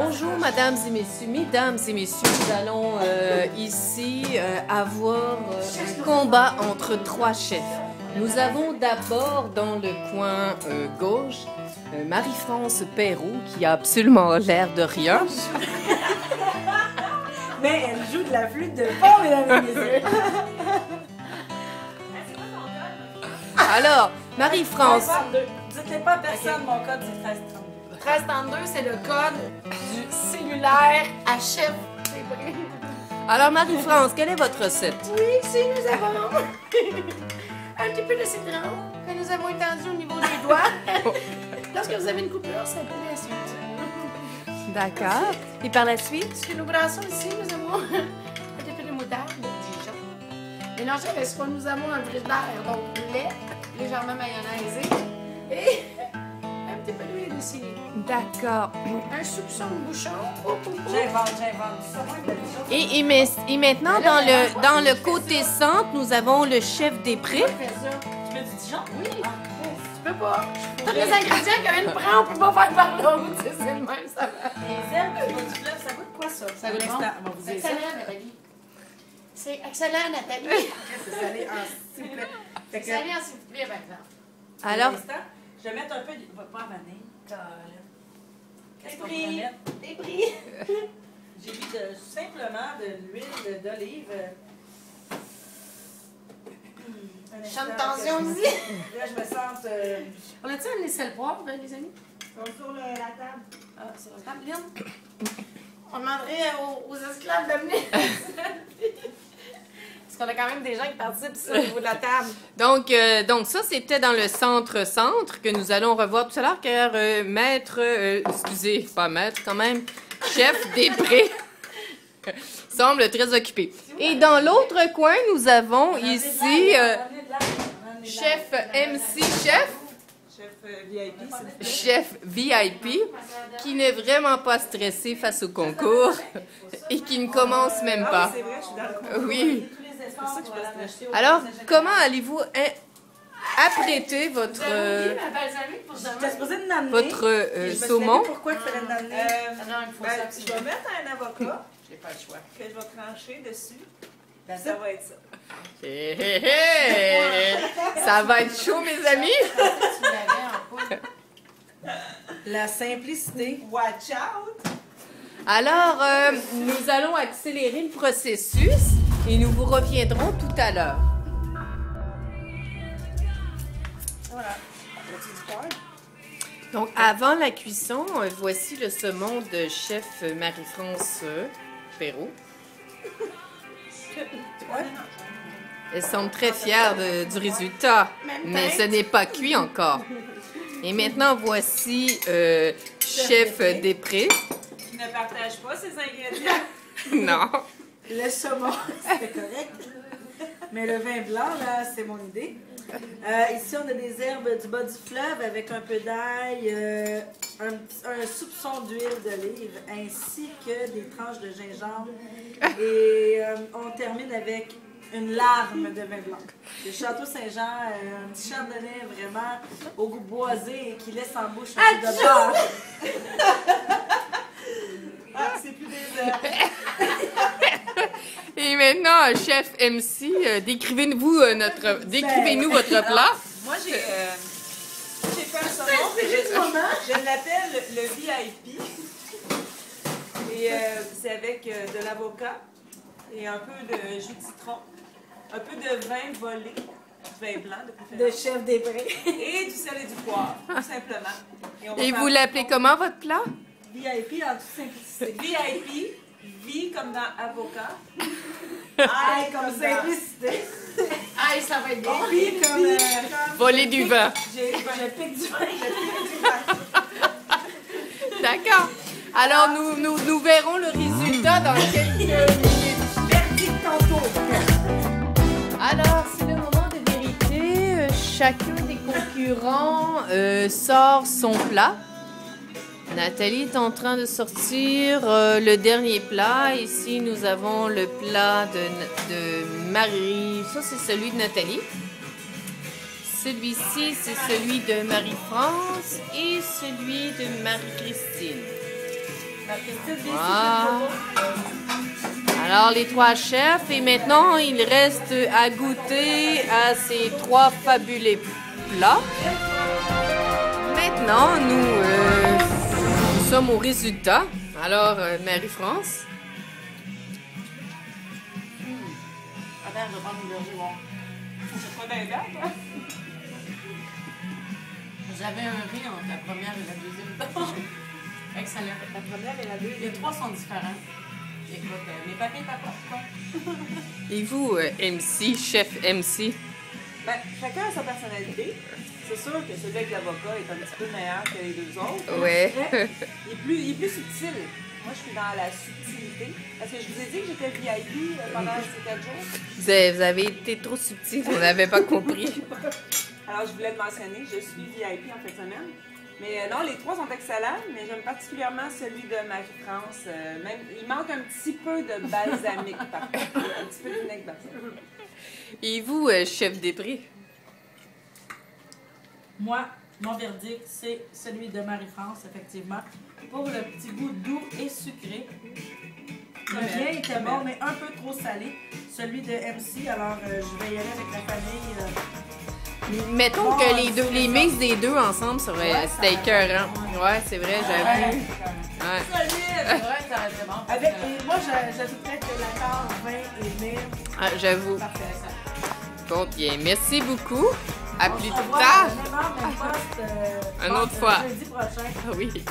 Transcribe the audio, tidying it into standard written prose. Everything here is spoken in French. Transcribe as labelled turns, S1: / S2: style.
S1: Bonjour, mesdames et messieurs. Mesdames et messieurs, nous allons ici avoir un combat entre trois chefs. Nous avons d'abord dans le coin gauche Marie-France Perrault qui a absolument l'air de rien.
S2: Mais elle joue de la flûte de fond, mesdames et messieurs.
S1: Alors, Marie-France.
S2: Dites-le pas à personne, mon code c'est 1332.
S3: 1332, c'est le code du cellulaire à chef.
S1: Alors, Marie-France, quelle est votre recette?
S3: Oui, ici nous avons un petit peu de citron que nous avons étendu au niveau des doigts. Lorsque vous avez une coupure, ça peut la suite.
S1: D'accord. Et par la suite?
S3: Ce que nous brassons ici, nous avons un petit peu de moutarde de Dijon. Mélangé avec ce que nous avons dans le frigidaire, donc lait, légèrement mayonnaisé et un petit peu d'huile aussi.
S1: D'accord.
S3: Un soupçon de bouchon.
S2: J'invente.
S1: Et maintenant, dans le côté centre, nous avons le chef des prés.
S3: Fais ça.
S2: Tu veux du Dijon?
S3: Oui. Tu peux pas. Tous les ingrédients qu'une prend, on peut pas faire par l'autre. C'est le même, ça va.
S2: Les herbes du fleuve, ça goûte quoi ça?
S3: Ça goûte bon.
S2: On va vous
S3: C'est
S2: dire ça.
S3: excellent, Nathalie. C'est excellent, Nathalie.
S2: C'est salé en s'il vous plaît. Fait que,
S3: Salé, s'il vous plaît, par exemple.
S1: Alors,
S2: pour l'instant, je vais mettre un peu de... Pas à vanille. Qu'est-ce qu'on pourrait mettre?
S3: Des bris.
S2: J'ai mis simplement de l'huile d'olive.
S3: Chante tension ici.
S2: Là, je me sens...
S3: On a-tu un sel poivre, les amis?
S2: sur la table.
S3: Ah, sur la table. Lynn? On demanderait aux esclaves d'amener. Parce qu'on a quand même des gens qui participent ici au niveau de la table.
S1: donc ça, c'était dans le centre-centre que nous allons revoir tout à l'heure, car pas maître quand même, chef des prés semble très occupé. Et dans l'autre coin, nous avons ici chef MC Chef. Chef VIP, qui n'est vraiment pas stressé face au concours et qui ne commence même pas.
S2: C'est vrai, je suis dans le coin.
S1: Oui.
S2: C'est pour ça que je passe le chien.
S1: Alors, comment allez-vous apprêter votre
S2: J'étais supposée de l'amener.
S1: votre
S2: Je me suis
S1: saumon?
S2: dit pourquoi il fallait l'amener. Je vais mettre un avocat
S3: J'ai pas le choix.
S2: que je vais trancher dessus. Ça va être ça.
S1: Hé, hé, hé! Ça va être chaud, mes amis!
S3: Tu l'avais en poudre.
S2: La simplicité. Watch out!
S1: Alors, nous allons accélérer le processus et nous vous reviendrons tout à l'heure.
S2: Voilà.
S1: Donc, avant la cuisson, voici le saumon de chef Marie-France Perrault. Elle semble très fière du résultat, mais ce n'est pas cuit encore. Et maintenant, voici chef des prés.
S2: Tu ne partages pas ces ingrédients.
S1: Non.
S2: Le saumon, c'était correct. Mais le vin blanc, là, c'est mon idée. Ici, on a des herbes du bas du fleuve avec un peu d'ail, un soupçon d'huile d'olive, ainsi que des tranches de gingembre. Et on termine avec une larme de vin blanc. Le Château Saint-Jean, un petit chardonnay vraiment au goût boisé et qui laisse en bouche un peu de beurre. Ah, c'est plus des herbes.
S1: Et maintenant, chef MC, décrivez-nous votre plat.
S2: Moi, j'ai fait un saumon. Je l'appelle le VIP. Et c'est avec de l'avocat et un peu de jus de citron, un peu de vin volé, du vin blanc de préférence. De chef des prés. Et du sel et du poivre, tout simplement.
S1: Et vous l'appelez comment, votre plat?
S2: VIP en toute simplicité. VIP, vie comme dans avocat. I comme simplicité.
S3: Ah, ça va être bon.
S2: Vie comme...
S1: Voler du vin.
S2: Je pique du vin.
S1: D'accord. Alors, nous verrons le résultat dans quelques minutes.
S2: Verdict tantôt.
S1: Alors, c'est le moment de vérité. Chacun des concurrents sort son plat. Nathalie est en train de sortir le dernier plat. Ici, nous avons le plat de Marie. Ça, c'est celui de Nathalie. Celui-ci, c'est celui de Marie-France et celui de Marie-Christine.
S2: La Christine vient
S1: Wow.
S2: ici,
S1: Alors, les 3 chefs, et maintenant, il reste à goûter à ces 3 fabuleux plats. Maintenant, nous sommes au résultat. Alors, Marie-France,
S3: Attends, je vais prendre une gorgée, bon.
S4: C'est pas d'un gars,
S3: J'avais un riz entre la première et la deuxième. Excellent.
S4: La première et la
S3: Les
S4: deuxième.
S3: 3 sont différents. Écoute, mes papiers t'apportent quoi?
S1: et vous, MC, chef MC?
S4: Ben, chacun a sa personnalité. C'est sûr que celui avec l'avocat est un petit peu meilleur que les deux autres.
S1: Ouais.
S4: Il est plus subtil. Moi, je suis dans la subtilité. Parce que je vous ai dit que j'étais VIP pendant ces 4 jours.
S1: Vous avez été trop subtil, on n'avait pas compris.
S4: Alors, je voulais le mentionner, je suis VIP en fin de semaine. Mais non, les 3 sont excellents, mais j'aime particulièrement celui de Marie-France. Même, il manque un petit peu de balsamique, par contre. Un petit peu de vinaigre balsamique.
S1: Et vous, chef des prix?
S2: Moi, mon verdict, c'est celui de Marie-France, effectivement. Pour le petit goût doux et sucré. Le mien était bon, mais un peu trop salé. Celui de MC, alors je vais y aller avec la famille.
S1: Mettons
S2: Bon,
S1: que les deux,
S2: c'est
S1: les
S2: ça.
S1: mix des deux ensemble,
S2: Ouais,
S1: c'était écœurant. Ouais, c'est vrai, j'avoue. Ouais.
S3: C'est vrai, ça aurait été bon.
S2: Avec, et moi, j'ajouterais que l'accord vin et myrrhe.
S1: Ah, j'avoue.
S2: Parfait.
S1: Bon, bien, merci beaucoup. À
S2: On
S1: plus
S2: se revoit
S1: tard.
S2: à la même heure, même poste,
S1: Une autre fois.
S2: jeudi prochain.
S1: Ah oui.